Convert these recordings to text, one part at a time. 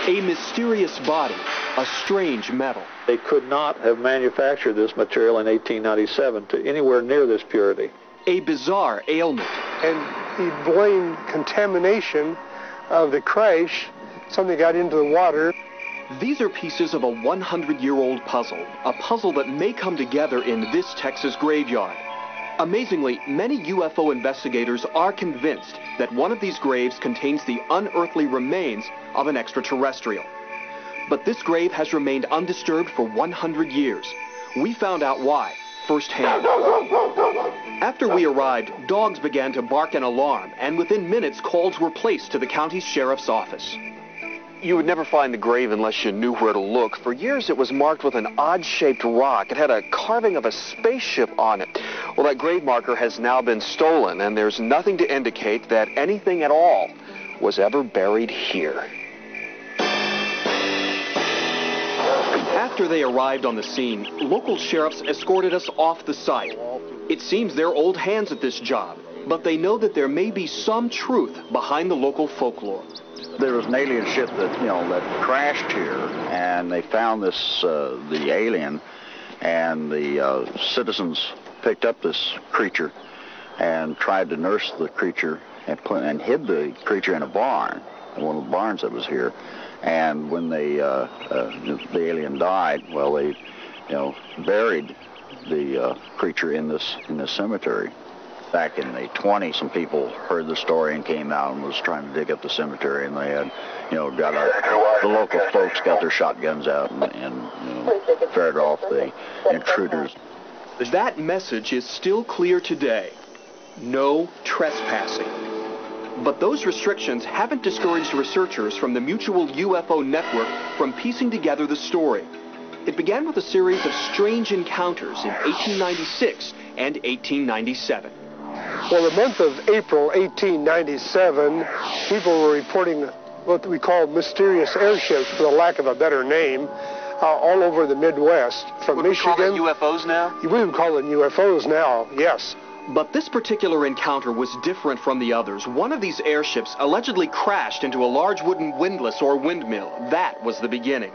A mysterious body, a strange metal. They could not have manufactured this material in 1897 to anywhere near this purity. A bizarre ailment. And he blamed contamination of the crash. Something got into the water. These are pieces of a 100-year-old puzzle, a puzzle that may come together in this Texas graveyard. Amazingly, many UFO investigators are convinced that one of these graves contains the unearthly remains of an extraterrestrial. But this grave has remained undisturbed for 100 years. We found out why firsthand. After we arrived, dogs began to bark an alarm, and within minutes, calls were placed to the county sheriff's office. You would never find the grave unless you knew where to look. For years, it was marked with an odd-shaped rock. It had a carving of a spaceship on it. Well, that grave marker has now been stolen, and there's nothing to indicate that anything at all was ever buried here. After they arrived on the scene, local sheriffs escorted us off the site. It seems they're old hands at this job, but they know that there may be some truth behind the local folklore. There was an alien ship that crashed here, and they found this, the alien, and the citizens picked up this creature and tried to nurse the creature and hid the creature in a barn, one of the barns that was here. And when the alien died, well, they, buried the creature in this cemetery. Back in the 20s, some people heard the story and came out and was trying to dig up the cemetery, and they had, the local folks got their shotguns out and ferreted off the intruders. That message is still clear today. No trespassing. But those restrictions haven't discouraged researchers from the Mutual UFO Network from piecing together the story. It began with a series of strange encounters in 1896 and 1897. Well, the month of April 1897, people were reporting what we call mysterious airships, for the lack of a better name, all over the Midwest, from Michigan. Would we call them UFOs now? We would call them UFOs now, yes. But this particular encounter was different from the others. One of these airships allegedly crashed into a large wooden windlass or windmill. That was the beginning.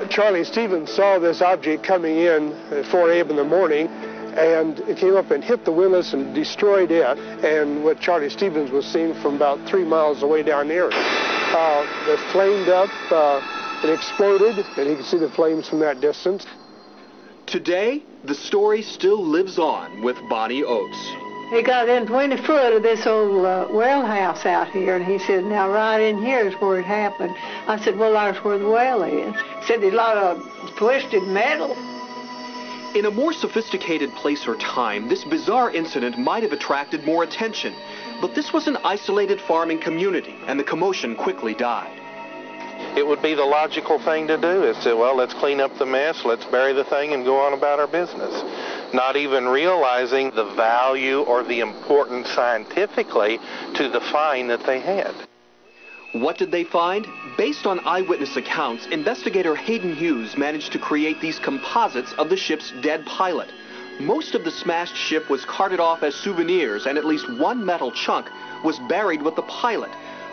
Charlie Stevens saw this object coming in at 4 a.m. in the morning, and it came up and hit the windlass and destroyed it. And what Charlie Stevens was seeing from about 3 miles away down there. It flamed up, it exploded, and he could see the flames from that distance. Today, the story still lives on with Bonnie Oates. He got in 20 foot of this old well house out here, and he said, now right in here is where it happened. I said, well, that's where the well is. He said, there's a lot of twisted metal. In a more sophisticated place or time, this bizarre incident might have attracted more attention. But this was an isolated farming community, and the commotion quickly died. It would be the logical thing to do, is to, well, let's clean up the mess, let's bury the thing and go on about our business. Not even realizing the value or the importance scientifically to the find that they had. What did they find? Based on eyewitness accounts, investigator Hayden Hughes managed to create these composites of the ship's dead pilot. Most of the smashed ship was carted off as souvenirs, and at least one metal chunk was buried with the pilot.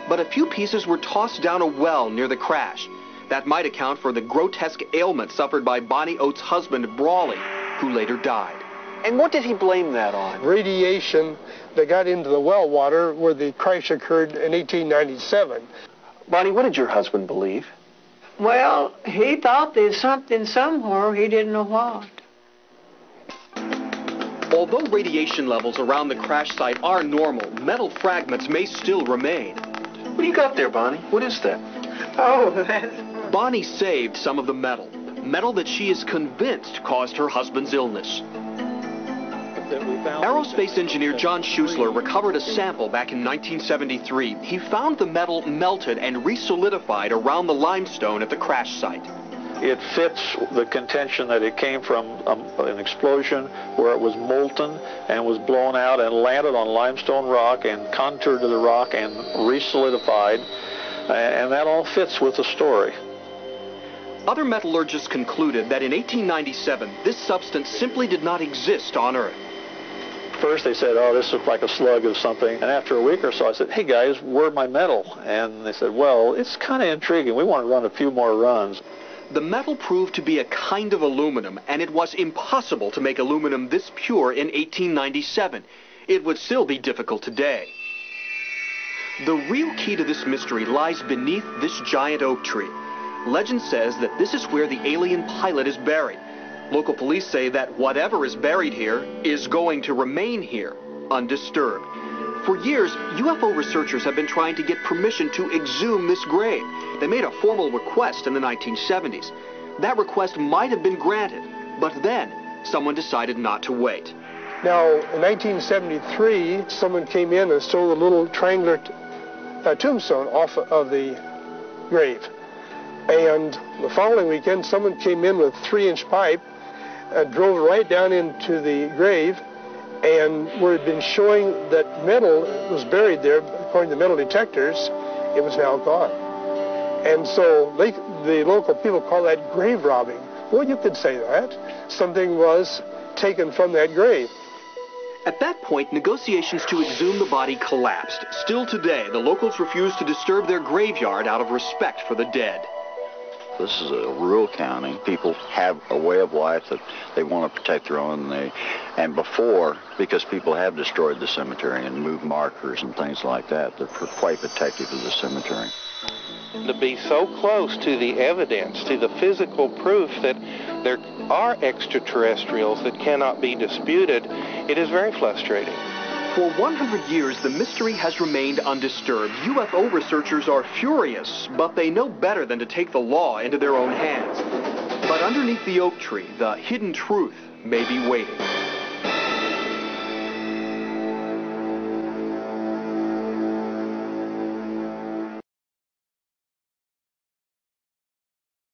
But a few pieces were tossed down a well near the crash. That might account for the grotesque ailment suffered by Bonnie Oates' husband, Brawley, who later died. And what did he blame that on? Radiation that got into the well water where the crash occurred in 1897. Bonnie, what did your husband believe? Well, he thought there's something somewhere, he didn't know what. Although radiation levels around the crash site are normal, metal fragments may still remain. What do you got there, Bonnie? What is that? Oh, that's... Bonnie saved some of the metal. Metal that she is convinced caused her husband's illness. Aerospace engineer John Schuessler recovered a sample back in 1973. He found the metal melted and re-solidified around the limestone at the crash site. It fits the contention that it came from an explosion where it was molten and was blown out and landed on limestone rock and contoured to the rock and re-solidified. And that all fits with the story. Other metallurgists concluded that in 1897, this substance simply did not exist on Earth. first they said, oh, this looks like a slug of something. And after a week or so, I said, hey guys, where'd my metal? And they said, well, it's kind of intriguing. We want to run a few more runs. The metal proved to be a kind of aluminum, and it was impossible to make aluminum this pure in 1897. It would still be difficult today. The real key to this mystery lies beneath this giant oak tree. Legend says that this is where the alien pilot is buried. Local police say that whatever is buried here is going to remain here, undisturbed. For years, UFO researchers have been trying to get permission to exhume this grave. They made a formal request in the 1970s. That request might have been granted, but then someone decided not to wait. Now, in 1973, someone came in and stole a little triangular tombstone off of the grave. And the following weekend, someone came in with a 3-inch pipe, drove right down into the grave, and where it had been showing that metal was buried there, according to metal detectors, it was now gone. And so the local people call that grave robbing. Well, you could say that. Something was taken from that grave. At that point, negotiations to exhume the body collapsed. Still today, the locals refuse to disturb their graveyard out of respect for the dead. This is a rural county. People have a way of life that they want to protect their own. And before, because people have destroyed the cemetery and moved markers and things like that, they're quite protective of the cemetery. To be so close to the evidence, to the physical proof that there are extraterrestrials that cannot be disputed, it is very frustrating. For 100 years, the mystery has remained undisturbed. UFO researchers are furious, but they know better than to take the law into their own hands. But underneath the oak tree, the hidden truth may be waiting.